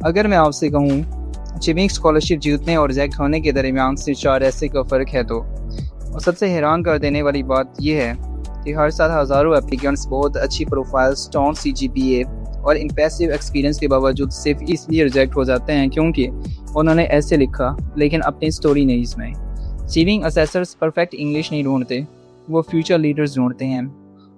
अगर मैं आपसे कहूँ अचीविंग स्कॉलरशिप जीतने और रिजेक्ट होने के दरमियान सिर्फ 4 ऐसे का फ़र्क है तो और सबसे हैरान कर देने वाली बात यह है कि हर साल हज़ारों एप्लीकेंट्स बहुत अच्छी प्रोफाइल, स्ट्रॉन्ग CGPA और इम्प्रेसिव एक्सपीरियंस के बावजूद सिर्फ इसलिए रिजेक्ट हो जाते हैं क्योंकि उन्होंने ऐसे लिखा लेकिन अपनी स्टोरी नहीं सुनाई। अचीविंग असेसर्स परफेक्ट इंग्लिश नहीं ढूंढते, वो फ्यूचर लीडर्स ढूंढते हैं।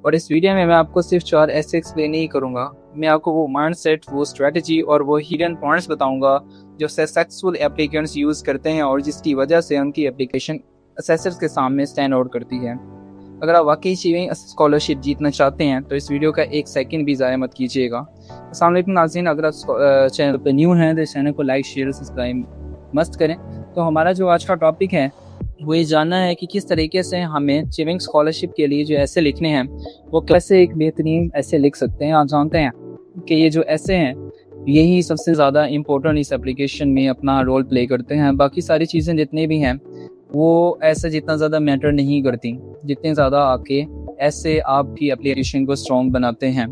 और इस वीडियो में मैं आपको सिर्फ 4 ऐसे एक्सप्लेन नहीं करूँगा, मैं आपको वो माइंडसेट, वो स्ट्रेटजी और वो हिडन पॉइंट्स बताऊँगा जो सक्सेसफुल एप्लीकेंट्स यूज़ करते हैं और जिसकी वजह से उनकी एप्लीकेशन असेसर्स के सामने स्टैंड आउट करती है। अगर आप वाकई अचीविंग स्कॉलरशिप जीतना चाहते हैं तो इस वीडियो का 1 सेकंड भी ज़ाया मत कीजिएगा। अस्सलाम वालेकुम नाज़रीन, अगर आप चैनल पर न्यू हैं तो चैनल को लाइक, शेयर, सब्सक्राइब मस्त करें। तो हमारा जो आज का टॉपिक है वो ये जानना है कि किस तरीके से हमें अचीविंग स्कॉलरशिप के लिए जो ऐसे लिखने हैं वो कैसे एक बेहतरीन ऐसे लिख सकते हैं। आप जानते हैं कि ये जो ऐसे हैं यही सबसे ज़्यादा इम्पोर्टेंट इस एप्लीकेशन में अपना रोल प्ले करते हैं। बाकी सारी चीज़ें जितनी भी हैं वो ऐसे जितना ज़्यादा मैटर नहीं करती जितने ज़्यादा आपके ऐसे आपकी एप्लीकेशन को स्ट्रॉन्ग बनाते हैं।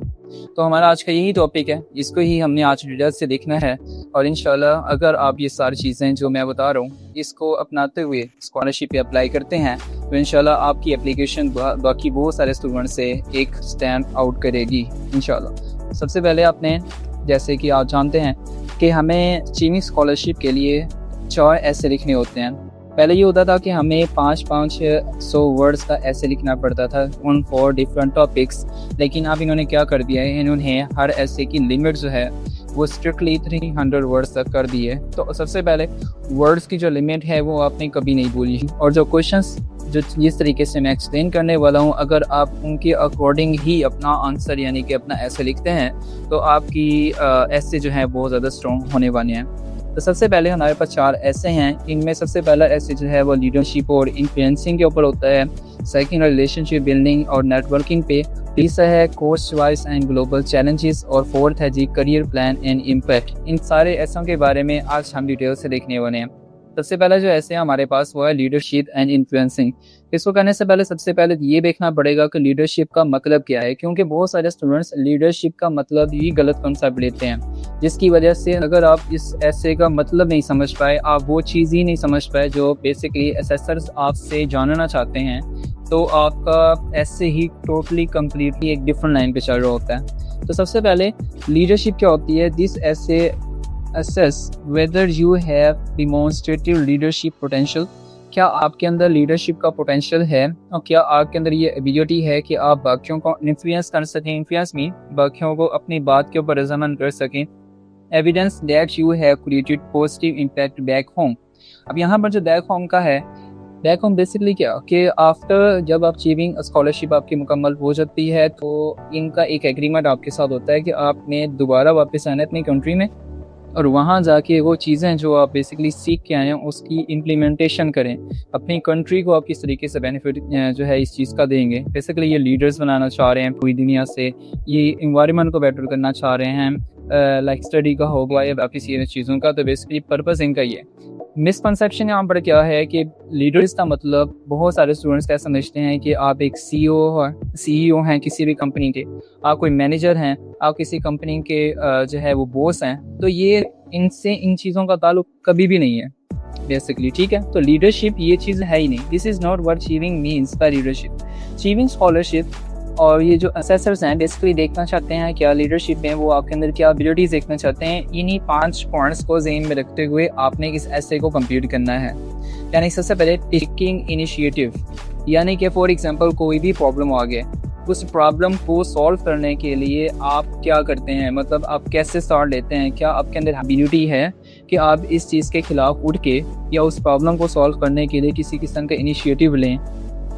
तो हमारा आज का यही टॉपिक है, इसको ही हमने आज डिटेल से देखना है और इंशाल्लाह अगर आप ये सारी चीज़ें जो मैं बता रहा हूँ इसको अपनाते हुए स्कॉलरशिप पे अप्लाई करते हैं तो इंशाल्लाह आपकी एप्लीकेशन बाकी बहुत सारे स्टूडेंट से एक स्टैंड आउट करेगी इंशाल्लाह। सबसे पहले आपने, जैसे कि आप जानते हैं कि हमें अचीविंग स्कॉलरशिप के लिए 4 ऐसे लिखने होते हैं। पहले ये होता था कि हमें 500 वर्ड्स का ऐसे लिखना पड़ता था उन 4 डिफरेंट टॉपिक्स, लेकिन अब इन्होंने क्या कर दिया है, इन्होंने हर ऐसे की लिमिट जो है वो स्ट्रिक्टली 300 वर्ड्स तक कर दी है। तो सबसे पहले वर्ड्स की जो लिमिट है वो आपने कभी नहीं भूली और जो क्वेश्चंस जो जिस तरीके से मैं एक्सप्लेन करने वाला हूँ अगर आप उनके अकॉर्डिंग ही अपना आंसर यानी कि अपना ऐसे लिखते हैं तो आपकी ऐसे जो है बहुत ज़्यादा स्ट्रॉन्ग होने वाले हैं। तो सबसे पहले हमारे पास 4 ऐसे हैं। इनमें सबसे पहला ऐसे जो है वो लीडरशिप और इन्फ्लुएंसिंग के ऊपर होता है। सेकंड रिलेशनशिप बिल्डिंग और नेटवर्किंग पे। तीसरा है course choice and global challenges और फोर्थ है जी करियर प्लान एंड इम्पैक्ट। इन सारे ऐसों के बारे में आज हम डिटेल से देखने वाले हैं। सबसे पहला जो ऐसे हमारे पास वो है लीडरशिप एंड इन्फ्लुएंसिंग। इसको करने से पहले सबसे पहले ये देखना पड़ेगा कि लीडरशिप का मतलब क्या है, क्योंकि बहुत सारे स्टूडेंट्स लीडरशिप का मतलब ही गलत कंसेप्ट लेते हैं, जिसकी वजह से अगर आप इस ऐसे का मतलब नहीं समझ पाए, आप वो चीज़ ही नहीं समझ पाए जो बेसिकली असेसर्स आपसे जानना चाहते हैं, तो आपका ऐसे ही टोटली कम्प्लीटली एक डिफरेंट लाइन पे चल रहा होता है। तो सबसे पहले लीडरशिप क्या होती है, दिस ऐसे assess whether you have demonstrated leadership potential। क्या आपके अंदर लीडरशिप का पोटेंशियल है और क्या आपके अंदर ये एबिलिटी है कि आप बाकियों को इन्फ्लुएंस कर सकें, इन्फ्लुएंस में बाकियों को अपनी बात के ऊपर रजामंद कर सकें। Evidence that you have created positive impact back home. अब यहाँ पर जो बैक होम का है, बैक होम बेसिकली क्या कि आफ्टर जब आप अचीविंग स्कॉलरशिप आपकी मुकम्मल हो जाती है तो इनका एक एग्रीमेंट आपके साथ होता है कि आपने दोबारा वापस आना है अपनी कंट्री में और वहाँ जाके वो चीज़ें जो आप बेसिकली सीख के आए हैं उसकी इम्प्लीमेंटेशन करें, अपनी कंट्री को आप किस तरीके से बेनिफिट जो है इस चीज़ का देंगे। बेसिकली ये लीडर्स बनाना चाह रहे हैं पूरी दुनिया से, ये इन्वायरमेंट को बेटर करना चाह रहे हैं, लाइक स्टडी का होगा या बाकी सारी चीज़ों का। तो बेसिकली पर्पस इनका ही है। मिसकंसेप्शन यहाँ पर क्या है कि लीडर्स का मतलब बहुत सारे स्टूडेंट्स क्या समझते हैं कि आप एक सीईओ हैं किसी भी कंपनी के, आप कोई मैनेजर हैं, आप किसी कंपनी के जो है वो बॉस हैं। तो ये इनसे इन चीज़ों का ताल्लुक कभी भी नहीं है बेसिकली, ठीक है। तो लीडरशिप ये चीज़ है ही नहीं। This is not what achieving means by leadership. Achieving scholarship और ये जो असेसर्स हैं बेसिकली देखना चाहते हैं क्या लीडरशिप में वो आपके अंदर क्या एबिलिटीज़ देखना चाहते हैं। इन्हीं 5 पॉइंट्स को ज़हन में रखते हुए आपने इस ऐसे को कंप्लीट करना है। यानी सबसे पहले टेकिंग इनिशिएटिव, यानी कि फॉर एग्जांपल कोई भी प्रॉब्लम आ गया, उस प्रॉब्लम को सॉल्व करने के लिए आप क्या करते हैं, मतलब आप कैसे स्टार्ट लेते हैं। क्या आपके अंदर एबिलिटी है कि आप इस चीज़ के खिलाफ उठ के या उस प्रॉब्लम को सॉल्व करने के लिए किसी किस्म का इनिशिएटिव लें,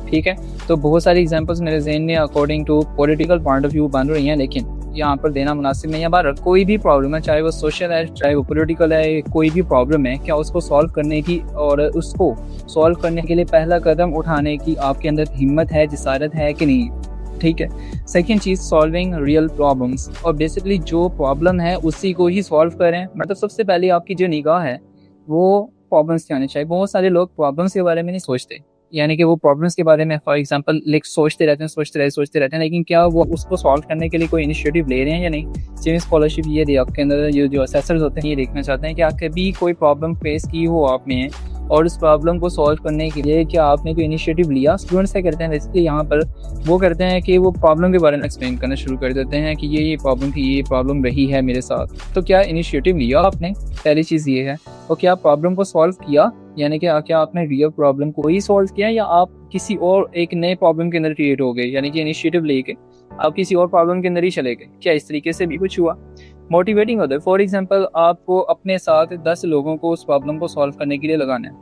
ठीक है। तो बहुत सारी एग्जांपल्स मेरे जहन में according to political point of view बन रही हैं, लेकिन यहाँ पर देना मुनासिब नहीं है। बार कोई भी प्रॉब्लम है, चाहे वो सोशल है, चाहे वो पॉलिटिकल है, कोई भी प्रॉब्लम है, क्या उसको सॉल्व करने की और उसको सॉल्व करने के लिए पहला कदम उठाने की आपके अंदर हिम्मत है, जिसारत है कि नहीं, ठीक है। सेकंड चीज़ सॉल्विंग रियल प्रॉब्लम्स, और बेसिकली जो प्रॉब्लम है उसी को ही सॉल्व करें। मतलब सबसे पहले आपकी जो निगाह है वो प्रॉब्लम्स की आनी चाहिए। बहुत सारे लोग प्रॉब्लम्स के बारे में नहीं सोचते, यानी कि वो प्रॉब्लम्स के बारे में फॉर एग्जांपल सोचते रहते हैं, लेकिन क्या वो उसको सॉल्व करने के लिए कोई इनिशिएटिव ले रहे हैं या नहीं। सिविल स्कॉलरशिप ये आपके अंदर जो असेसर्स होते हैं ये देखना चाहते हैं कि आप कभी कोई प्रॉब्लम फेस की हो आपने, और उस प्रॉब्लम को सॉल्व करने के लिए क्या आपने कोई इनिशिएटिव लिया। स्टूडेंट्स क्या करते हैं बेसिकली यहाँ पर वो करते हैं कि वो प्रॉब्लम के बारे में एक्सप्लेन करना शुरू कर देते हैं कि ये प्रॉब्लम थी, ये प्रॉब्लम रही है मेरे साथ। तो क्या इनिशिएटिव लिया आपने, पहली चीज़ ये है। और क्या प्रॉब्लम को सॉल्व किया, यानी कि क्या आपने रियल प्रॉब्लम को ही सॉल्व किया या आप किसी और एक नए प्रॉब्लम के अंदर क्रिएट हो गए, यानी कि इनिशिएटिव लेके आप किसी और प्रॉब्लम के अंदर ही चले गए। क्या इस तरीके से भी कुछ हुआ। मोटिवेटिंग होता है, फॉर एग्जांपल आपको अपने साथ 10 लोगों को उस प्रॉब्लम को सॉल्व करने के लिए लगाना है,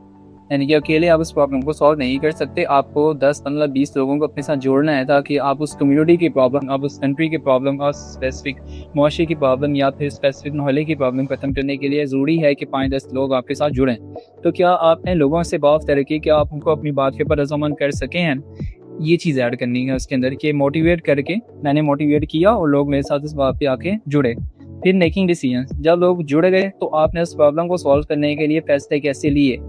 यानी कि अकेले आप उस प्रॉब्लम को सॉल्व नहीं कर सकते, आपको 10, 15, 20 लोगों को अपने साथ जोड़ना है ताकि आप उस कम्युनिटी की प्रॉब्लम, आप उस कंट्री की प्रॉब्लम और स्पेसिफिक मुआशरे की प्रॉब्लम या फिर स्पेसिफिक मोहल्ले की प्रॉब्लम खत्म करने के लिए ज़रूरी है कि 5-10 लोग आपके साथ जुड़ें। तो क्या आपने लोगों से बात करके क्या आप उनको अपनी बात के ऊपर रज़ामंद कर सके हैं, ये चीज़ ऐड करनी है उसके अंदर कि मोटिवेट करके मैंने मोटिवेट किया और लोग मेरे साथ इस बात पे आके जुड़े। फिर मेकिंग डिसीजंस, जब लोग जुड़ गए तो आपने उस प्रॉब्लम को सॉल्व करने के लिए फैसले कैसे लिए,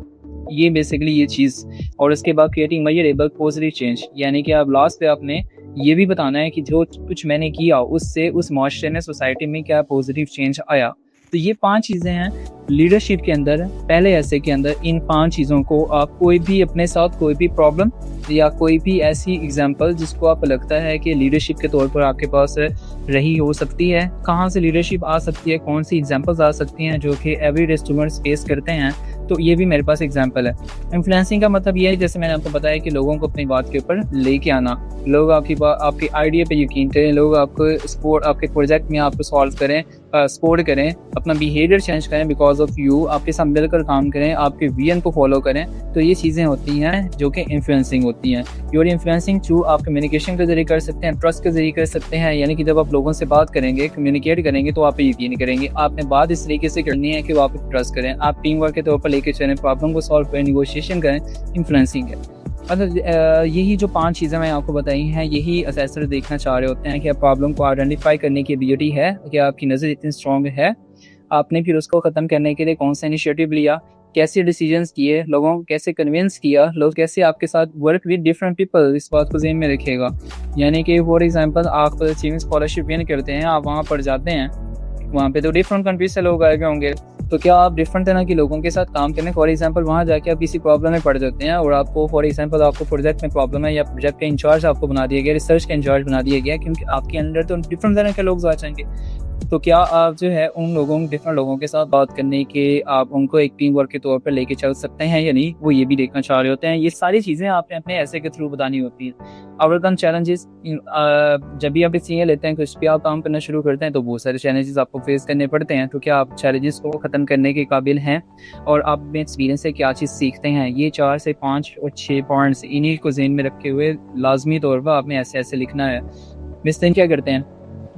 ये बेसिकली ये चीज़। और उसके बाद क्रिएटिंग मेजरेबल पॉजिटिव चेंज, यानी कि आप लास्ट पे आपने ये भी बताना है कि जो कुछ मैंने किया उससे उस माशरे में, सोसाइटी में क्या पॉजिटिव चेंज आया। तो ये 5 चीज़ें हैं लीडरशिप के अंदर, पहले ऐसे के अंदर। इन 5 चीज़ों को आप कोई भी अपने साथ कोई भी प्रॉब्लम या कोई भी ऐसी एग्जांपल जिसको आपको लगता है कि लीडरशिप के तौर पर आपके पास रही हो सकती है, कहाँ से लीडरशिप आ सकती है, कौन सी एग्जांपल्स आ सकती हैं जो कि एवरीडे स्टूडेंट्स फेस करते हैं, तो ये भी मेरे पास एग्जांपल है। इन्फ्लुएंसिंग का मतलब ये है, जैसे मैंने आपको बताया कि लोगों को अपनी बात के ऊपर लेके आना, लोग आपकी आइडिया पे यकीन करें, लोग आपके प्रोजेक्ट में आपको सॉल्व करें, सपोर्ट करें, अपना बिहेवियर चेंज करें बिकॉज ऑफ यू, आपके साथ मिलकर काम करें, आपके विजन को फॉलो करें। तो ये चीज़ें होती हैं जो कि इन्फ्लुएंसिंग होती हैं। योर इन्फ्लुएंसिंग थ्रू आप कम्युनिकेशन के जरिए कर सकते हैं, ट्रस्ट के जरिए कर सकते हैं, यानी कि जब आप लोगों से बात करेंगे, कम्युनिकेट करेंगे तो आप पे यकीन करेंगे। आपने बात इस तरीके से करनी है कि वो आप ट्रस्ट करें, आप टीम वर्क के तौर पर लेके चलें, प्रॉब्लम को सॉल्व करें, निगोशिएशन करें, इन्फ्लुएंसिंग है। मतलब यही जो 5 चीज़ें मैं आपको बताई हैं, यही असेसर देखना चाह रहे होते हैं कि प्रॉब्लम को आइडेंटिफाई करने की एबिलिटी है कि आपकी नज़र इतनी स्ट्रॉन्ग है, आपने फिर उसको ख़त्म करने के लिए कौन सा इनिशिएटिव लिया, कैसे डिसीजंस किए, लोगों को कैसे कन्विंस किया, लोग कैसे आपके साथ वर्क विद डिफरेंट पीपल, इस बात को ज़हन में रखिएगा। यानी कि फॉर एग्जांपल आप अचीविंग स्कॉलरशिप विन करते हैं, आप वहाँ पर जाते हैं, वहाँ पे तो डिफरेंट कंट्रीज से लोग आए होंगे, तो क्या आप डिफरेंट तरह के लोगों के साथ काम करें। फॉर एग्जांपल वहाँ जाके आप किसी प्रॉब्लम में पड़ जाते हैं और आपको फॉर एग्जांपल आपको प्रोजेक्ट में प्रॉब्लम है या प्रोजेक्ट का इंचार्ज आपको बना दिया गया, रिसर्च का इंचार्ज बना दिया गया, क्योंकि आपके अंदर तो डिफरेंट तरह के लोग आ जाएंगे। तो क्या आप जो है उन डिफरेंट लोगों के साथ बात करने के आप उनको एक टीम वर्क के तौर पर लेके चल सकते हैं या नहीं, वो ये भी देखना चाह रहे होते हैं। ये सारी चीज़ें आपने अपने ऐसे के थ्रू बतानी होती हैं। ओवरकम चैलेंजेस, जब भी आप सीनियर लेते हैं, कुछ भी आप काम करना शुरू करते हैं तो बहुत सारे चैलेंजेस आपको फेस करने पड़ते हैं। तो क्या आप चैलेंजेस को ख़त्म करने के काबिल हैं और आप अपने एक्सपीरियंस से क्या चीज़ सीखते हैं। ये 4 से 5 और 6 पॉइंट्स इन्हीं को ज़हन में रखे हुए लाजमी तौर पर आपने ऐसे लिखना है। मिस्टर क्या करते हैं,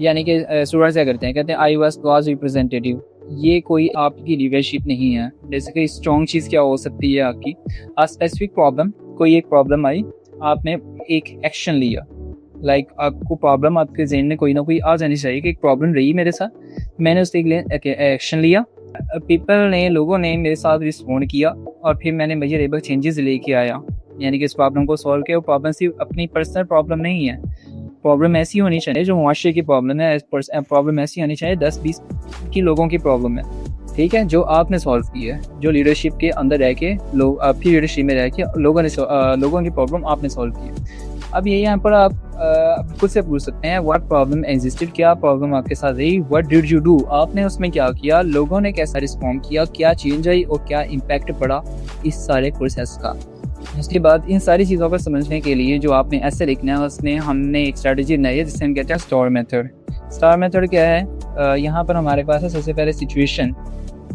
यानी कि स्टूडेंट्स क्या करते हैं, कहते हैं आई वाज क्लास रिप्रेजेंटेटिव। ये कोई आपकी लीडरशिप नहीं है। जैसे कि स्ट्रॉन्ग चीज़ क्या हो सकती है आपकी, स्पेसिफिक प्रॉब्लम, कोई एक प्रॉब्लम आई, आपने एक एक्शन लिया, लाइक आपको प्रॉब्लम आपके जहन में कोई ना कोई आ जानी चाहिए कि एक प्रॉब्लम रही मेरे साथ, मैंने उसके लिए एक्शन लिया, लोगों ने मेरे साथ रिस्पॉन्ड किया और फिर मैंने मेजरेबल चेंजेस लेके आया, यानी कि इस प्रॉब्लम को सॉल्व किया। प्रॉब्लम सिर्फ अपनी पर्सनल प्रॉब्लम नहीं है, प्रॉब्लम ऐसी होनी चाहिए जो मुआशरे की प्रॉब्लम है, प्रॉब्लम ऐसी होनी चाहिए 10-20 की लोगों की प्रॉब्लम है, ठीक है, जो आपने सॉल्व की है, जो लीडरशिप के अंदर रह के लोग आपकी लीडरशिप में रह के लोगों की प्रॉब्लम आपने सॉल्व की है। अब ये यहाँ पर आप खुद से पूछ सकते हैं व्हाट प्रॉब्लम एग्जिस्टेड, क्या प्रॉब्लम आपके साथ रही, व्हाट डिड यू डू, आपने उसमें क्या किया, लोगों ने कैसा रिस्पॉन्ड किया, क्या चेंज आई और क्या इम्पैक्ट पड़ा इस सारे प्रोसेस का। उसके बाद इन सारी चीज़ों को समझने के लिए जो आपने ऐसे लिखना है, उसमें हमने एक स्ट्रेटजी बनाई है जिसे हम कहते हैं स्टार मेथड। स्टार मेथड क्या है, यहाँ पर हमारे पास है सबसे पहले situation.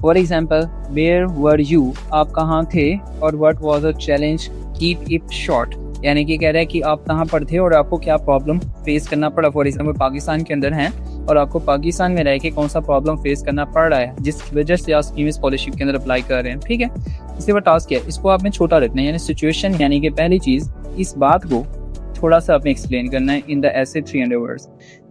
For example, where were you, आप कहाँ थे, और what was a challenge, keep it short, यानी कि कह रहा है कि आप कहाँ पर थे और आपको क्या प्रॉब्लम फेस करना पड़ा। फॉर एग्जाम्पल पाकिस्तान के अंदर हैं और आपको पाकिस्तान में रह के कौन सा प्रॉब्लम फेस करना पड़ रहा है जिस वजह से आप स्कीम स्कॉलरशिप के अंदर अप्लाई कर रहे हैं, ठीक है। इसके बाद टास्क है, इसको आपने छोटा रखना है, यानी सिचुएशन, यानी कि पहली चीज़ इस बात को थोड़ा सा आपने एक्सप्लेन करना है इन द ऐसे 300 वर्ड्स।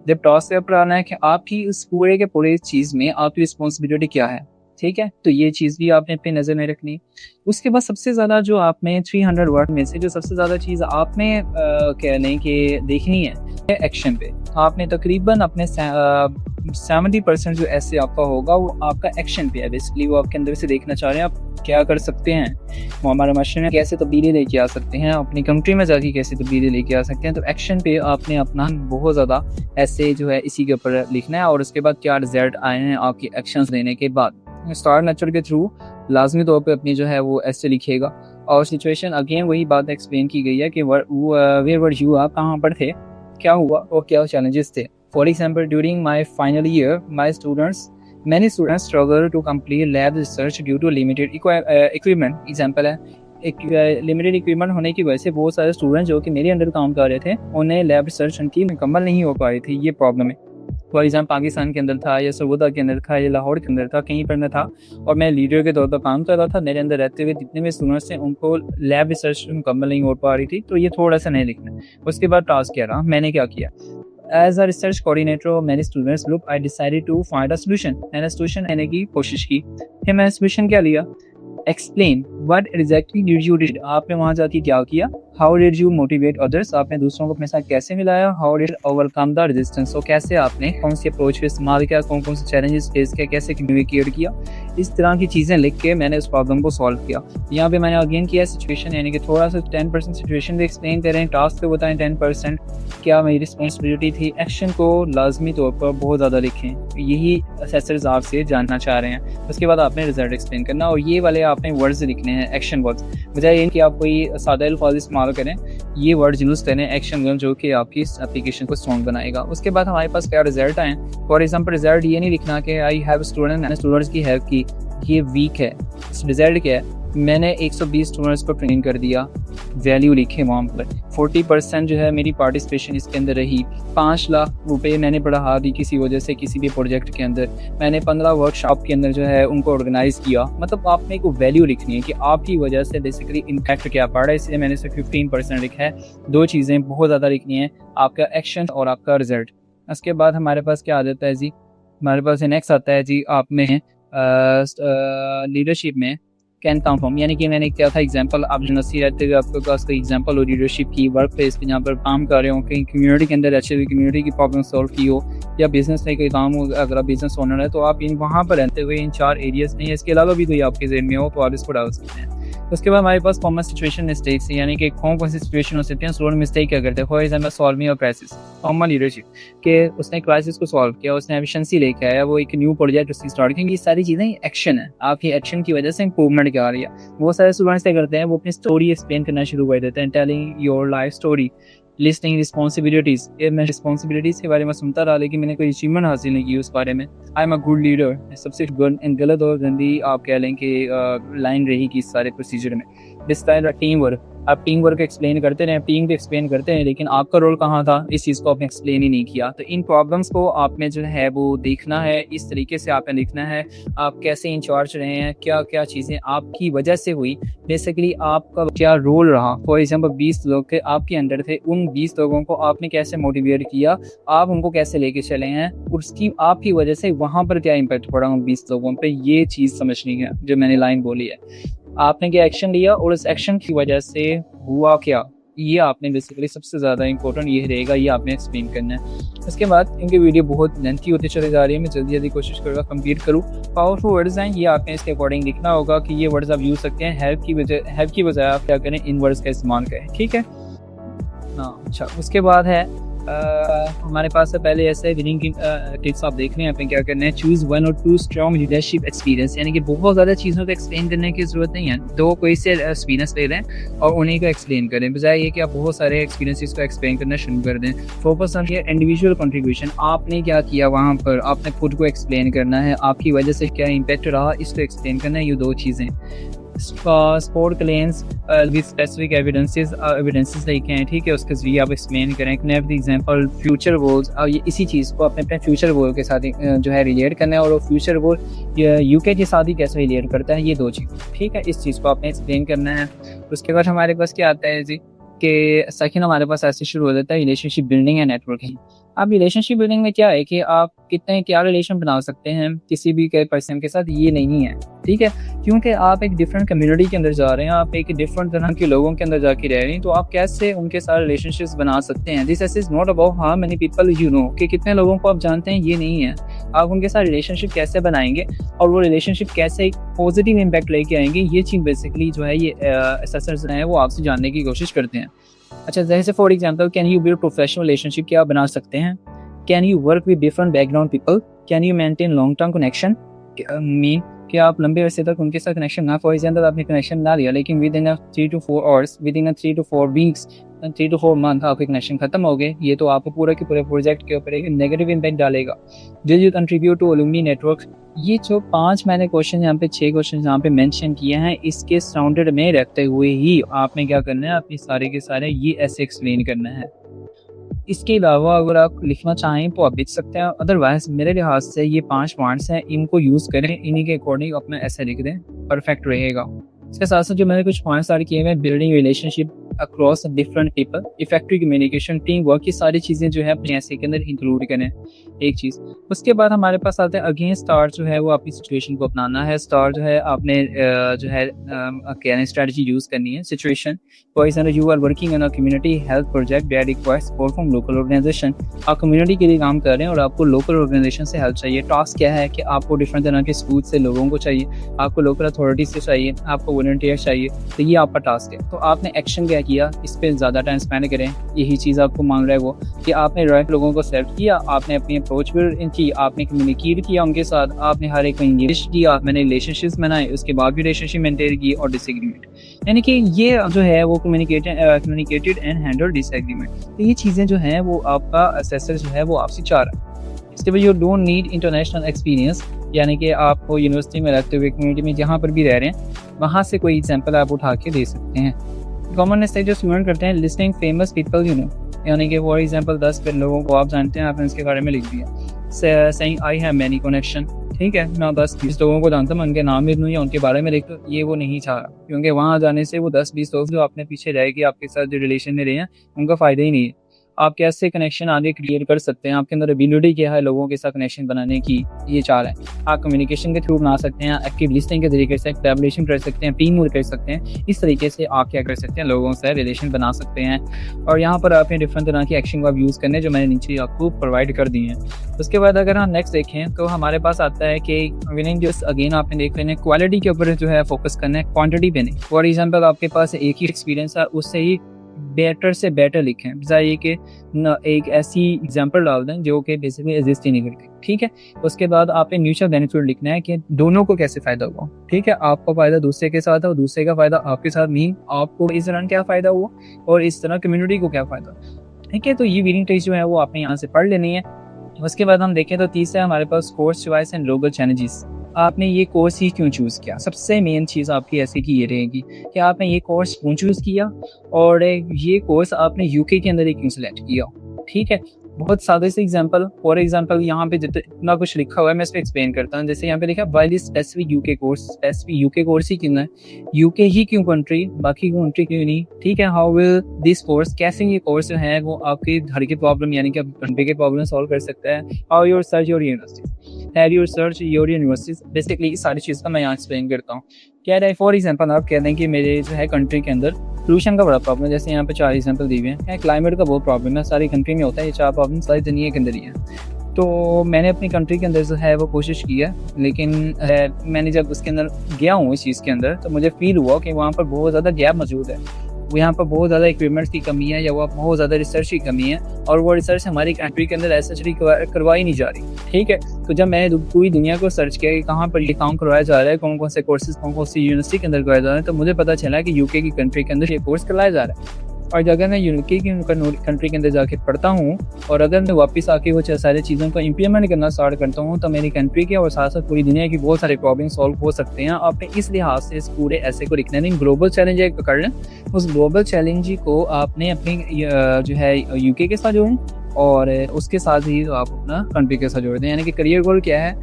जब टास्क से ऊपर आना है कि आपकी उस पूरे के पूरे चीज़ में आपकी रिस्पॉन्सिबिलिटी क्या है, ठीक है, तो ये चीज़ भी आपने अपनी नज़र में रखनी है। उसके बाद सबसे ज़्यादा जो आप में 300 वर्ड में से जो सबसे ज़्यादा चीज़ आप में कह लें कि देखनी है एक्शन पे। आपने तकरीबन अपने 70% जो ऐसे आपका होगा वो आपका एक्शन पे है। बेसिकली वो आपके अंदर से देखना चाह रहे हैं आप क्या कर सकते हैं, वो हमारे माशरे में कैसे तब्दीली लेके आ सकते हैं, अपनी कंट्री में जाके कैसे तब्दीली लेके आ सकते हैं। तो एक्शन पे आपने अपना बहुत ज़्यादा ऐसे जो है इसी के ऊपर लिखना है और उसके बाद क्या रिजल्ट आए हैं आपके एक्शंस लेने के बाद। स्टार नेचर के थ्रू लाजमी तौर पे अपनी जो है वो ऐसे लिखेगा और सिचुएशन अगेन वही बात एक्सप्लेन की गई है कि वेयर वर यू, आप कहाँ पर थे, क्या हुआ और क्या चैलेंजेस थे। For example during my final year many students struggle to complete lab research due to limited equipment। Example है एक लिमिटेड इक्विपमेंट होने की वजह से बहुत सारे स्टूडेंट्स जो कि मेरे अंडर काम कर रहे थे उन्हें लैब रिसर्च उनकी मुकम्मल नहीं हो पा रही थी, ये प्रॉब्लम है। फॉर एग्जाम्पल पाकिस्तान के अंदर था या सरगोदा के अंदर था या लाहौर के अंदर था, कहीं पर मैं था और मैं लीडर के तौर पर काम कर रहा था। मेरे अंदर रहते हुए जितने भी स्टूडेंट्स थे उनको लैब रिसर्च मुकम्मल नहीं हो पा रही थी, तो ये थोड़ा सा नहीं लिखना। उसके बाद टास्क क्या रहा, मैंने क्या किया। As a research coordinator of many students group, I decided to find a solution। मैंने solution लेने की कोशिश की। फिर मैंने solution क्या लिया, explain what exactly did you did। आपने वहाँ जाके क्या किया, how did you motivate others, आपने दूसरों को अपने साथ कैसे मिलाया, how did overcome the resistance, तो कैसे आपने कौन सी अप्रोच इस्तेमाल किया, कौन कौन से चैलेंजेस फेस किया, कैसे कम्युनिकेट किया। इस तरह की चीज़ें लिख के मैंने उस प्रॉब्लम को सॉल्व किया। यहाँ पे मैंने अगेन किया सिचुएशन, यानी कि थोड़ा सा 10% सिचुएशन भी एक्सप्लेन करें, टास्क पे बताएं 10% क्या मेरी रिस्पॉन्सिबिलिटी थी। एक्शन को लाजमी तौर पर बहुत ज़्यादा लिखें, यही असेसर्स आपसे जानना चाह रहे हैं। उसके बाद आपने रिजल्ट एक्सप्लेन करना और ये वाले आपने वर्ड्स लिखने हैं, एक्शन वर्ड्स, बजाय ये कि आप कोई सादा अल्फाज इस्तेमाल करें, ये वर्ड्स यूज़ करें एक्शन वर्ड जो कि आपकी इस एप्लीकेशन को स्ट्रॉन्ग बनाएगा। उसके बाद हमारे पास क्या रिजल्ट आए। फॉर एग्जाम्पल रिजल्ट ये नहीं लिखना कि आई हैव स्टूडेंट, मैंने स्टूडेंट्स की हेल्प की, ये वीक है। रिजल्ट क्या है, मैंने 120 स्टूडेंट्स को ट्रेनिंग कर दिया, वैल्यू लिखे वहाँ पर। 40% जो है मेरी पार्टिसिपेशन इसके अंदर रही। 5 लाख रुपए मैंने बढ़ा दी किसी वजह से किसी भी प्रोजेक्ट के अंदर। मैंने 15 वर्कशॉप के अंदर जो है उनको ऑर्गेनाइज़ किया। मतलब आपने एक वैल्यू लिखनी है कि आपकी वजह से बेसिकली इम्पैक्ट क्या पड़ रहा है, इसलिए मैंने सिर्फ 15% लिखा है। 2 चीज़ें बहुत ज़्यादा लिखनी है, आपका एक्शन और आपका रिजल्ट। उसके बाद हमारे पास क्या आ जाता है जी, हमारे पास नेक्स्ट आता है जी आप में लीडरशिप में कैन कम फ्रॉम, यानी कि मैंने क्या था एग्जांपल, आप यूनिवर्सिटी रहते हुए आपके पास कोई एग्जांपल हो लीडरशिप की, वर्क प्लेस पे जहाँ पर काम कर रहे हो, कहीं कम्युनिटी के अंदर अच्छे हुई कम्युनिटी की प्रॉब्लम सॉल्व की हो, या बिजनेस में कोई काम हो, अगर आप बिजनेस ओनर है तो आप इन वहाँ पर रहते हुए इन 4 एरियाज नहीं है, इसके अलावा भी कोई आपके जेहन में हो तो आप इसको डाल सकते हैं। उसके बाद हमारे पास कॉमन सिचुएशन मिस्टेक्स, यानी कि कौन सी सिचुएशन हो सकती है स्टूडेंट मिस्टेक क्या करते हैं। For example solving a crisis, common leadership के उसने क्राइसिस को सॉल्व किया, उसने एफिशिएंसी लेके आया, वो एक न्यू प्रोजेक्ट उसकी स्टार्ट की। ये सारी चीज़ें एक्शन है, आपकी एक्शन की वजह से इंप्रूवमेंट क्या आ रही है। बहुत सारे स्टूडेंट्स क्या करते हैं, वो अपनी स्टोरी एक्सप्लेन करना शुरू कर देते हैं, telling your life story, listing responsibilities. ये मैं रिस्पॉन्सिबिलिटीज़ के बारे में सुनता रहा लेकिन मैंने कोई अचीवमेंट हासिल नहीं की उस बारे में। I am a good leader, सबसे गलत और गंदी आप कह लें कि लाइन रही कि इस सारे प्रोसीजर में। डिस्क्राइब टीम वर्क, आप टीम वर्क एक्सप्लेन करते हैं, टीम भी एक्सप्लेन करते हैं, लेकिन आपका रोल कहाँ था, इस चीज़ को आपने एक्सप्लेन ही नहीं किया। तो इन प्रॉब्लम्स को आप में जो है वो देखना है, इस तरीके से आपने लिखना है, आप कैसे इंचार्ज रहे हैं, क्या क्या चीज़ें आपकी वजह से हुई, बेसिकली आपका क्या रोल रहा। फॉर एग्जाम्पल 20 लोग के आपके अंडर थे, उन 20 लोगों को आपने कैसे मोटिवेट किया, आप उनको कैसे लेके चले हैं, उसकी आपकी वजह से वहाँ पर क्या इम्पैक्ट पड़ा उन 20 लोगों पर, ये चीज़ समझनी है जो मैंने लाइन बोली है। आपने क्या एक्शन लिया और उस एक्शन की वजह से हुआ क्या, ये आपने बेसिकली सबसे ज़्यादा इंपॉर्टेंट ये रहेगा, ये आपने एक्सप्लेन करना है। उसके बाद इनकी वीडियो बहुत लेंथी होती चली जा रही है, मैं जल्दी जल्दी कोशिश करूँगा कंप्लीट करूँ। पावरफुल वर्ड्स हैं, ये आपने इसके अकॉर्डिंग लिखना होगा कि ये वर्ड्स आप यूज़ सकते हैं। हेल्प की बजाय आप क्या करें, इन वर्ड्स का इस्तेमाल करें, ठीक है। हाँ अच्छा, उसके बाद है हमारे पास से पहले ऐसे विनिंग की टिप्स आप देख रहे हैं, आपने क्या करना है, चूज़ 1 और 2 स्ट्रॉन्ग लीडरशिप एक्सपीरियंस, यानी कि बहुत ज़्यादा चीज़ों को एक्सप्लेन करने की ज़रूरत नहीं है, 2 कोई से एक्सपीरियंस ले लें और उन्हीं को एक्सप्लेन करें, बजाय ये कि आप बहुत सारे एक्सपीरियंसेस को एक्सप्लेन करना शुरू कर दें। Focus on your individual contribution, आपने क्या किया वहाँ पर, आपने खुद को एक्सप्लेन करना है, आपकी वजह से क्या इम्पैक्ट रहा इसको एक्सप्लेन करना है, ये 2 चीज़ें। Sport claims with specific evidences लिखे हैं, ठीक है, उसके जरिए आप एक्सप्लेन करें। कनेक्ट एग्जांपल फ्यूचर गोल्स, और ये इसी चीज़ को अपने फ्यूचर गोल के साथ जो है रिलेट करना है, और वो फ्यूचर गोल यूके के साथ ही कैसे रिलेट करता है, ये 2 चीज़, ठीक है, इस चीज़ को आपने एक्सप्लेन करना है। उसके बाद हमारे पास क्या आता है जी, कि सेकंड हमारे पास ऐसे शुरू हो जाता है रिलेशनशिप बिल्डिंग एंड नेटवर्किंग। अब रिलेशनशिप बिल्डिंग में क्या है कि आप कितने क्या रिलेशन बना सकते हैं किसी भी के पर्सन के साथ, ये नहीं है, ठीक है, क्योंकि आप एक डिफरेंट कम्युनिटी के अंदर जा रहे हैं, आप एक डिफरेंट तरह के लोगों के अंदर जाके रह रहे हैं, तो आप कैसे उनके साथ रिलेशनशिप्स बना सकते हैं। This is not about how many people you know, कि कितने लोगों को आप जानते हैं, ये नहीं है। आप उनके साथ रिलेशनशिप कैसे बनाएंगे और वो रिलेशनशिप कैसे एक पॉजिटिव इम्पैक्ट लेके आएंगे, ये चीज़ बेसिकली जो है ये असेसर्स हैं वो आपसे जानने की कोशिश करते हैं। अच्छा, जैसे for example, can you build professional relationship, क्या आप बना सकते हैं? Can you work with different background people? Can you maintain long term connection? Mean कि आप लंबे अरसे तक उनके साथ कनेक्शन ना, फॉर एग्जांपल आपने कनेक्शन ना लिया लेकिन with in 3 to 4 hours, with in 3 to 4 weeks, 3 to 4 month आपके कनेक्शन खत्म हो गए, ये तो आपको पूरे के पूरे प्रोजेक्ट के ऊपर एक नेगेटिव इम्पैक्ट डालेगा। Did you contribute to alumni network? ये जो 5 मैंने क्वेश्चन यहाँ पे 6 क्वेश्चन यहाँ पे मेंशन किए हैं, इसके सराउंडेड में रहते हुए ही आपने क्या करना है, अपनी सारे के सारे ये ऐसे एक्सप्लेन करना है। इसके अलावा अगर आप लिखना चाहें तो आप लिख सकते हैं, अदरवाइज मेरे लिहाज से ये 5 पॉइंट्स हैं, इनको यूज़ करें, इन्हीं के अकॉर्डिंग अपना ऐसे लिख दें, परफेक्ट रहेगा। इसके साथ साथ जो मैंने कुछ पॉइंट्स ऐड किए हैं, building relationship across different people, effective communication, team work, ये सारी चीज़ें जो है अपने ऐसे के अंदर इंक्लूड करें, एक चीज़। उसके बाद हमारे पास आता है अगेन स्टार जो है वो आपकी सिचुएशन को अपनाना है। स्टार जो है आपने जो है क्या स्ट्रेटजी यूज़ करनी है। Situation, for example you are working in a community health project that requires support from local organisation. आप कम्युनिटी के लिए काम कर रहे हैं और आपको लोकल ऑर्गेनाइजेशन से हेल्प चाहिए। टास्क क्या है कि आपको डिफरेंट तरह के स्कूल से लोगों को चाहिए, आपको लोकल अथॉरिटी से चाहिए, आपको वॉलंटियर चाहिए, तो ये आपका टास्क है। तो आपने एक्शन क्या किया, इस पर ज़्यादा टाइम स्पेंड करें, यही चीज़ आपको मांग रहा है वो, कि आपने राइट लोगों को सेलेक्ट किया, आपने अपनी अप्रोच बिल्ड की, आपने कम्युनिकेट किया उनके साथ, आपने हर एक को इंगेज किया, मैंने रिलेशनशिप्स बनाए, उसके बाद भी रिलेशनशिप मेंटेन की और डिसएग्रीमेंट, यानी कि ये जो है वो कम्युनिकेटेड एंड हैंडल डिसएग्रीमेंट। तो ये चीज़ें जो हैं वो आपका असेसर जो है वो आपसे चाह रहा है। इसके बाद you don't need international experience, यानी कि आपको यूनिवर्सिटी में रहते हुए कम्युनिटी में जहाँ पर भी रह रहे हैं वहाँ से कोई एग्जाम्पल आप उठा के दे सकते हैं। कॉमन मिस्टेक जो स्टूडेंट करते हैं, listing famous people you know, यानी कि फॉर एग्जाम्पल 10 लोगों को आप जानते हैं, आपने इसके बारे में लिख दिया। Saying I have many connection, ठीक है, मैं 10-20 लोगों को जानता हूँ, उनके नाम भी नहीं है, उनके बारे में लिख दो, ये वो नहीं चाह रहा, क्योंकि वहाँ जाने से वो 10-20 लोग जो आपने पीछे रह के आपके साथ जो रिलेशन में रहे हैं उनका फ़ायदा ही नहीं है। आप कैसे कनेक्शन आगे क्रिएट कर सकते हैं, आपके अंदर एबिलिटी क्या है लोगों के साथ कनेक्शन बनाने की, ये चाह रहा है। आप कम्युनिकेशन के थ्रू बना सकते हैं, एक्टिव लिसनिंग के तरीके से कोलैबोरेशन कर सकते हैं, टीम वर्क कर सकते हैं, इस तरीके से आप क्या कर सकते हैं, लोगों से रिलेशन बना सकते हैं। और यहाँ पर आपने डिफरेंट तरह की एक्शन को आप यूज़ करने जो मैंने नीचे आपको प्रोवाइड कर दी हैं। उसके बाद अगर हम नेक्स्ट देखें तो हमारे पास आता है कि विनिंग जो अगेन आपने देख लेना, क्वालिटी के ऊपर जो है फोकस करना है, क्वांटिटी पे नहीं। फॉर एग्जाम्पल आपके पास एक ही एक्सपीरियंस है, उससे ही बेटर से बेटर लिखें, बजाय ये कि एक ऐसी एग्जांपल डाल दें जो कि बेसिकली एग्जिस्ट ही नहीं करती, ठीक है। उसके बाद आपने म्यूचुअल बेनिफिट लिखना है कि दोनों को कैसे फ़ायदा हुआ, ठीक है, आपका फ़ायदा दूसरे के साथ है और दूसरे का फ़ायदा आपके साथ, मीन आपको इस तरह क्या फ़ायदा हुआ और इस तरह कम्युनिटी को क्या फ़ायदा, ठीक है। तो ये वीडिंग टेस्ट जो है वो आपने यहाँ से पढ़ लेनी है। उसके बाद हम देखें तो तीसरा हमारे पास course choice and global challenges. आपने ये कोर्स ही क्यों चूज़ किया, सबसे मेन चीज़ आपकी ऐसे की ये रहेगी कि आपने ये कोर्स क्यों चूज़ किया और ये कोर्स आपने यूके के अंदर ही क्यों सेलेक्ट किया, ठीक है। बहुत सादे से एग्जांपल, फॉर एग्जांपल यहाँ पे जितना कुछ लिखा हुआ है मैं इस पर एक्सप्लेन करता हूँ। जैसे यहाँ पे लिखा है while specific UK course, specific UK course ही क्यों है, यूके ही क्यों कंट्री, बाकी कंट्री क्यों नहीं, ठीक है। हाउ विल दिस कोर्स, कैसे ये कोर्स जो है वो आपके घर के प्रॉब्लम यानी कि कंट्री के प्रॉब्लम सॉल्व कर सकता है। How your search your universities, have your search your universities, basically सारी चीज़ का मैं यहाँ एक्सप्लेन करता हूँ। क्या है, फॉर एग्जाम्पल आप कहते हैं कि मेरे जो है कंट्री के अंदर पोल्यूशन का बड़ा प्रॉब्लम है, जैसे यहाँ पे 4 एग्जांपल दिए हुए हैं। क्लाइमेट का बहुत प्रॉब्लम है, सारी कंट्री में होता है, ये 4 प्रॉब्लम सारी दुनिया के अंदर ही है। तो मैंने अपनी कंट्री के अंदर जो है वो कोशिश की है, लेकिन मैंने जब उसके अंदर गया हूँ इस चीज़ के अंदर तो मुझे फील हुआ कि वहाँ पर बहुत ज़्यादा गैप मौजूद है, यहाँ पर बहुत ज़्यादा इक्विपमेंट्स की कमी है या वो बहुत ज़्यादा रिसर्च की कमी है और वो रिसर्च हमारी कंट्री के अंदर ऐसा करवाई नहीं जा रही, ठीक है। तो जब मैंने पूरी दुनिया को सर्च किया कि कहाँ पर ये काम करवाया जा रहा है, कौन कौन से कोर्सेज कौन कौन सी यूनिवर्सिटी के अंदर करवाया जा रहा है, तो मुझे पता चला कि यूके की कंट्री के अंदर ये कोर्स करवाया जा रहा है। और अगर मैं यूके की कंट्री के अंदर जाके पढ़ता हूँ और अगर मैं वापस आके कुछ सारी चीज़ों को इम्प्लीमेंट करना स्टार्ट करता हूँ तो मेरी कंट्री के और साथ साथ पूरी दुनिया की बहुत सारे प्रॉब्लम सॉल्व हो सकते हैं। आपने इस लिहाज से इस पूरे ऐसे को लिखना नहीं, ग्लोबल चैलेंज एक पकड़ लें, उस ग्लोबल चैलेंज को आपने अपनी जो है यूके के साथ जोड़ें और उसके साथ ही आप अपना कंट्री के साथ जोड़ दें। यानी कि करियर गोल क्या है,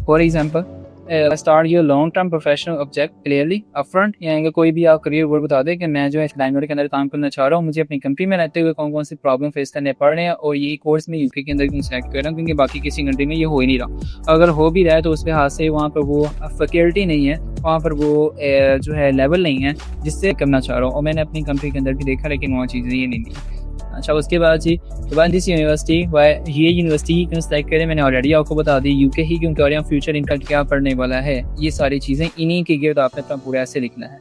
for example start your long term professional object clearly upfront, यानी कि कोई भी आप करियर गोल बता दें कि मैं जो है इस लाइनमेट के अंदर काम करना चाह रहा हूँ, मुझे अपनी कंट्री में रहते हुए कौन कौन सी प्रॉब्लम फेस करने पड़ रहे हैं और ये कोर्स में यूके के अंदर क्यों सेलेक्ट कर रहा हूँ, क्योंकि बाकी किसी कंट्री में ये हो ही नहीं रहा। अगर हो भी रहा है तो उस लिहाज से वहाँ पर वो फैकल्टी नहीं है, वहाँ पर वो जो है लेवल नहीं है जिससे करना चाह रहा हूँ, और मैंने अपनी कंट्री के अंदर भी देखा लेकिन वहाँ चीज़ें ये नहीं थी। अच्छा, उसके बाद जी दिस यूनिवर्सिटी, ये यूनिवर्सिटी क्यों सेलेक्ट करें मैंने ऑलरेडी आपको बता दी, यूके ही क्यों करें, फ्यूचर इनका क्या पढ़ने वाला है, ये सारी चीज़ें इन्हीं के गिर्द आपने अपना पूरा ऐसे लिखना है।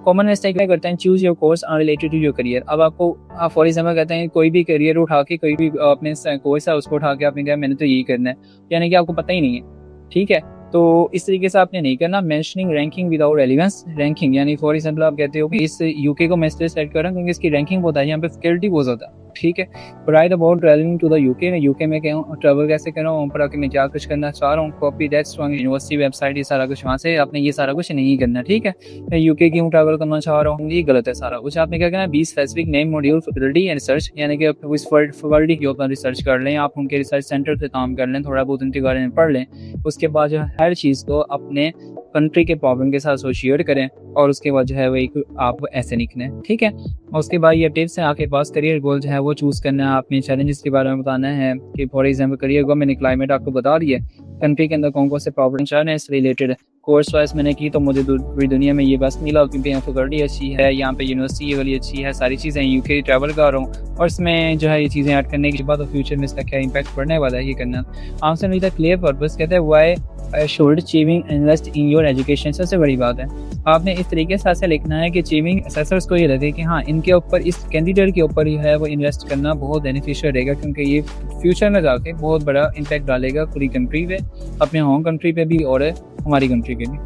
कॉमन मिस्टेक क्या करते हैं, choose your course related to your career. अब आपको आप फॉर एग्जाम्पल कहते हैं कोई भी करियर उठा के, कोई भी अपने कोर्स है उसको उठा के आपने कहा मैंने तो यही करना है, यानी कि आपको पता ही नहीं है, ठीक है। तो इस तरीके से आपने नहीं करना। Mentioning ranking without relevance, ranking यानी फॉर एग्जाम्पल आप कहते हो कि इस यूके को मैं इसलिए सेलेक्ट कर रहा हूँ क्योंकि इसकी रैंकिंग बहुत है, यहाँ पे फैकल्टी बहुत ज़्यादा है, ठीक है। Write about travelling to the UK, मैं यूके में क्या हूँ, ट्रैवल कैसे कर रहा हूँ, वहाँ पर आके मैं क्या कुछ करना चाह रहा हूँ, copy that strong university website, ये सारा कुछ वहाँ से आपने ये सारा कुछ नहीं करना, ठीक है। मैं यूके क्यों ट्रैवल करना चाह रहा हूँ, ये गलत है सारा कुछ। आपने क्या करना है, 20 specific name module faculty and research, यानी कि उस फैकल्टी के ऊपर रिसर्च कर लें, आप उनके रिसर्च सेंटर पे काम कर लें, थोड़ा बहुत उनके बारे में पढ़ लें। उसके बाद जो हर चीज़ को अपने कंट्री के प्रॉब्लम के साथ एसोसिएट करें और उसके बाद जो है वो एक आप ऐसे लिखना है, ठीक है। और उसके बाद ये टिप्स हैं, आपके पास करियर गोल जो है वो चूज़ करना है, आपने चैलेंजेस के बारे में बताना है कि फॉर एग्जाम्पल करियर गोल मैंने क्लाइमेट आपको बता दिया, कंट्री के अंदर कौन कौन से प्रॉब्लम चाह रहे हैं इस रिलेटेड। कोर्स वाइज मैंने की तो मुझे पूरी दुनिया में ये बस मिला क्योंकि यहाँ फैकल्टी अच्छी है, यहाँ पे यूनिवर्सिटी वाली अच्छी है, सारी चीज़ें यूके ट्रैवल कर रहा हूँ और इसमें जो है ये चीज़ें ऐड करने के बाद फ्यूचर में इसका क्या इंपैक्ट पड़ने वाला है ये करना। आंसर नहीं था क्लियर पर्पस, कहते हैं why should achieving invest in your education. सबसे बड़ी बात है आपने इस तरीके से ऐसे लिखना है कि अचीविंग असेसर्स को ये लगे कि हाँ इनके ऊपर, इस कैंडिडेट के ऊपर ही है वो इन्वेस्ट करना बहुत बेनिफिशियल रहेगा, क्योंकि ये फ्यूचर में जाके बहुत बड़ा इम्पैक्ट डालेगा पूरी कंट्री पे, अपने होम कंट्री पे भी और हमारी कंट्री के भी।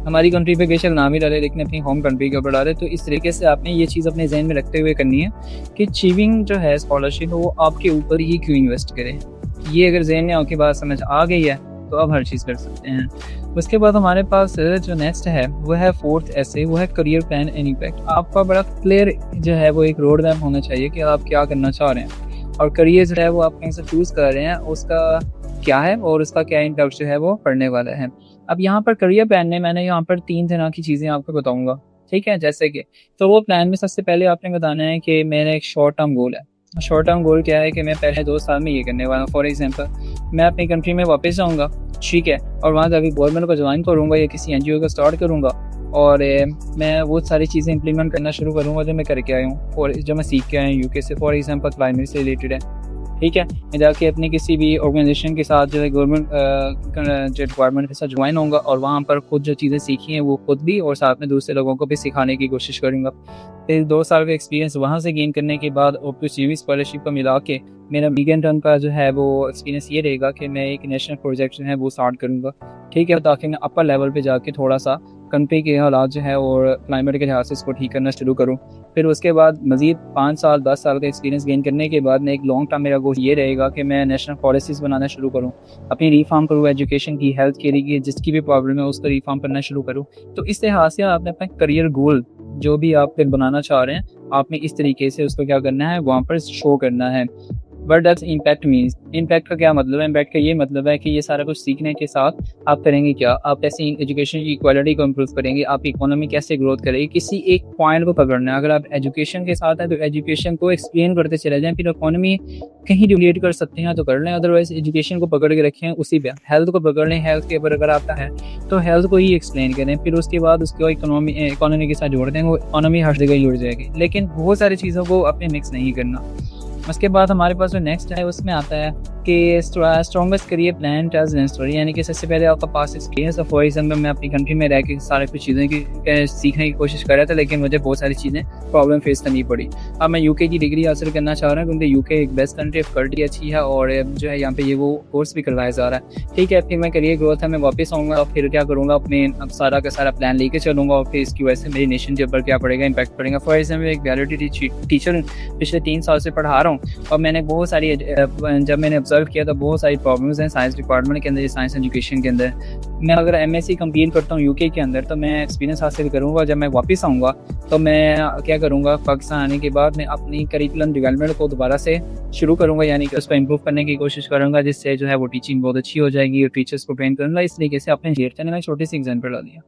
हमारी कंट्री पे बेशक नाम ही डाले लेकिन अपनी होम कंट्री के ऊपर डाले। तो इस तरीके से आपने ये चीज़ अपने जहन में रखते हुए करनी है कि अचीविंग जो है स्कॉलरशिप वो आपके ऊपर ही क्यों इन्वेस्ट करे। ये अगर जहन में आपकी बात समझ आ गई है तो आप हर चीज़ कर सकते हैं। उसके बाद हमारे पास जो नेक्स्ट है वो है 4th ऐसे, वो है करियर प्लान एंड इम्पैक्ट। आपका बड़ा क्लियर जो है वो एक रोड मैप होना चाहिए कि आप क्या करना चाह रहे हैं और करियर जो है वो आप कहीं से चूज़ कर रहे हैं उसका क्या है और उसका क्या इम्पैक्ट जो है वो पड़ने वाला है। अब यहाँ पर करियर प्लान में मैंने यहाँ पर 3 तरह की चीज़ें आपको बताऊँगा, ठीक है। जैसे कि तो वो प्लान में सबसे पहले आपने बताना है कि मेरा एक शॉर्ट टर्म गोल है। शॉर्ट टर्म गोल क्या है कि मैं पहले 2 साल में ये करने वाला हूँ। फॉर एग्जांपल मैं अपनी कंट्री में वापस जाऊँगा, ठीक है, और वहाँ जाकर गवर्नमेंट को ज्वाइन करूँगा या किसी NGO को स्टार्ट करूँगा और मैं वो सारी चीज़ें इंप्लीमेंट करना शुरू करूँगा जो मैं करके आया हूँ और जो मैं सीख के आया हूँ यूके से। फॉर एग्जांपल क्लाइमेट से रिलेटेड है, ठीक है। मैं जाके अपने किसी भी ऑर्गेनाइजेशन के साथ जो है गवर्नमेंट जो डिपार्टमेंट के साथ ज्वाइन होऊंगा और वहाँ पर खुद जो चीज़ें सीखी हैं वो खुद भी और साथ में दूसरे लोगों को भी सिखाने की कोशिश करूँगा। फिर 2 साल का एक्सपीरियंस वहाँ से गेन करने के बाद और कुछ यूवी स्कॉलरशिप को मिला के मेरा मीडियम टर्म का जो है वो एक्सपीरियंस ये रहेगा कि मैं एक नेशनल प्रोजेक्ट जो है वो स्टार्ट करूँगा, ठीक है, ताकि मैं अपर लेवल पे जाके थोड़ा सा कंट्री के हालात जो है और क्लाइमेट के लिहाज से इसको ठीक करना शुरू करूँ। फिर उसके बाद मज़ीद 5 साल 10 साल का एक्सपीरियंस गेन करने के बाद मैं एक लॉन्ग टर्म मेरा गोल ये रहेगा कि मैं नेशनल पॉलिसीज़ बनाना शुरू करूँ, अपनी रिफॉर्म करूँ एजुकेशन की, हेल्थ के लिए जिसकी भी प्रॉब्लम है उसको रिफॉर्म करना शुरू करूँ। तो इस लिहाज से आपने अपना करियर गोल जो भी आप फिर बनाना चाह रहे हैं आपने इस तरीके से उसको क्या करना है वहाँ पर शो करना है। But does impact means, impact का क्या मतलब है? इम्पैक्ट का ये मतलब है कि ये सारा कुछ सीखने के साथ आप करेंगे क्या, आप कैसे एजुकेशन की क्वालिटी को इम्प्रूव करेंगे, आप इकोनॉमी कैसे ग्रोथ करेंगे, किसी एक पॉइंट को पकड़ना है। अगर आप एजुकेशन के साथ हैं तो एजुकेशन को एक्सप्लेन करते चले जाएं, फिर इकोनॉमी कहीं रिलेट कर सकते हैं तो कर लें, अदरवाइज एजुकेशन को पकड़ के रखें उसी पे। हेल्थ को पकड़ लें, हेल्थ के ऊपर अगर आता है तो हेल्थ को ही एक्सप्लेन करें, फिर उसके बाद उसको इकोनॉमी के साथ जोड़ दें, वो इकोनॉमी हर जगह जुड़ जाएगी। लेकिन बहुत सारी चीज़ों को अपने मिक्स नहीं करना। उसके बाद हमारे पास जो नेक्स्ट है उसमें आता है कि strongest career plan tells an story, यानी कि सबसे पहले आपका पास एक्सपीरियंस है। फॉर एग्जाम्पल मैं अपनी कंट्री में रह के सारे कुछ चीज़ें की सीखने की कोशिश कर रहा था लेकिन मुझे बहुत सारी चीज़ें प्रॉब्लम फेस करनी पड़ी। अब मैं यूके की डिग्री हासिल करना चाह रहा हूँ क्योंकि यूके एक बेस्ट कंट्री, फैकल्टी अच्छी है और जो है यहाँ पे ये वो कोर्स भी करवाया जा रहा है, ठीक है। फिर मैं करियर ग्रोथ है, मैं वापस आऊँगा और फिर क्या करूँगा, अपने अब सारा का सारा प्लान लेके चलूँगा और फिर इसकी वजह से मेरी नेशन के ऊपर क्या पड़ेगा, इंपैक्ट पड़ेगा। फॉर एग्जाम्पल एक वैलिडिटी टीचर पिछले 3 साल से पढ़ा रहा हूँ और मैंने बहुत सारी जब मैंने ऑब्जर्व ऑब्जर्व किया तो बहुत सारी प्रॉब्लम्स हैं साइंस डिपार्टमेंट के अंदर, साइंस एजुकेशन के अंदर। मैं अगर एमएससी कंप्लीट करता हूँ यूके के अंदर तो मैं एक्सपीरियंस हासिल करूँगा। जब मैं वापस आऊँगा तो मैं क्या करूँगा, पाकिस्तान आने के बाद मैं अपनी करिकुलम डेवलपमेंट को दोबारा से शुरू करूँगा, यानी कि उसको इम्प्रूव करने की कोशिश करूँगा, जिससे जो है वो टीचिंग बहुत अच्छी हो जाएगी और टीचर्स को ट्रेन करूँगा। इस तरीके से अपने जेर ने छोटी सी एग्जाम्पल डाल दिया।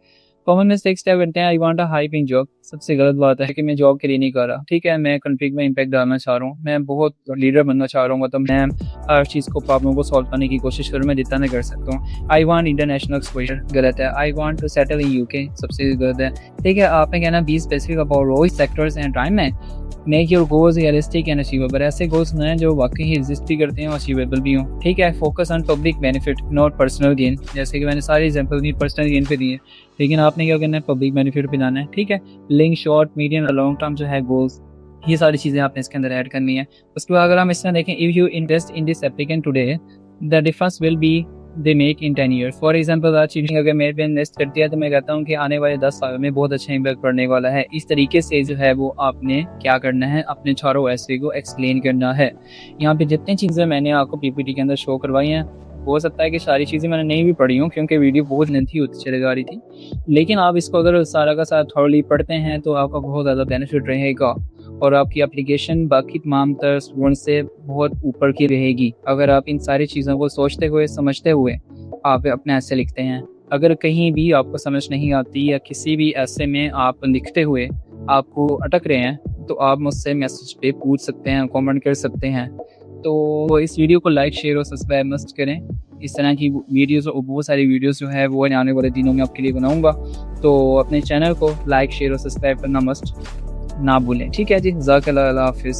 कॉमन मिस्टेक्स क्या करते हैं, I want a high paying job. सबसे गलत बात है कि मैं जॉब के लिए नहीं कर रहा, ठीक है, मैं कंट्री में इम्पैक्ट डालना चाह रहा हूँ, मैं बहुत लीडर बनना चाह रहा हूँ, तो मैं हर चीज़ को प्रॉब्लम को सॉल्व करने की कोशिश करूँ, मैं जितना नहीं कर सकता हूँ। आई वांट इंटरनेशनल एक्सपोजर, गलत है। I want to settle in UK, सबसे गलत है। ठीक है, आपने कहना be specific about roles, sectors and time है, make your goals realistic and achievable. ऐसे गोल्स बनाएं जो वाकई ही एग्जिस्ट भी करते हैं और अचीवेबल भी हों। ठीक है, focus on public benefit not personal gain. जैसे कि मैंने सारे एग्जांपल दी पर्सनल गेन पे दिए, लेकिन आपने क्या करना है, पब्लिक बेनिफिट पे जाना है। ठीक है, link short medium long term जो है गोल्स, ये सारी चीज़ें आपने इसके अंदर ऐड करनी है। उसके बाद अगर हम इस तरह देखें, if you invest in this applicant today the difference will be they make in 10 years. For example आज चीटिंग अगर मेरे पे इन्वेस्ट कर दिया तो मैं कहता हूँ कि आने वाले 10 साल में बहुत अच्छा इम्पैक्ट पड़ने वाला है। इस तरीके से जो है वो आपने क्या करना है, अपने चारों ऐसे को एक्सप्लेन करना है। यहाँ पे जितनी चीज़ें मैंने आपको पीपीटी के अंदर शो करवाई हैं, हो सकता है कि सारी चीज़ें मैंने नहीं भी पढ़ी हूँ क्योंकि वीडियो बहुत लेंथी होती चली जा रही थी, लेकिन आप इसको अगर सारा का सारा थॉरली पढ़ते हैं तो आपका बहुत ज़्यादा बेनिफिट रहेगा और आपकी एप्लीकेशन बाकी तमाम तर स्टूडेंट से बहुत ऊपर की रहेगी अगर आप इन सारी चीज़ों को सोचते हुए समझते हुए आप अपने ऐसे लिखते हैं। अगर कहीं भी आपको समझ नहीं आती या किसी भी ऐसे में आप लिखते हुए आपको अटक रहे हैं तो आप मुझसे मैसेज पे पूछ सकते हैं, कमेंट कर सकते हैं। तो इस वीडियो को लाइक शेयर और सब्सक्राइब मस्ट करें। इस तरह की वीडियोस और बहुत सारी वीडियोस जो है वो आने वाले दिनों में आपके लिए बनाऊंगा, तो अपने चैनल को लाइक शेयर और सब्सक्राइब करना मस्ट ना भूलें। ठीक है जी, जज़ाकल्लाह, अल्लाह हाफिज़।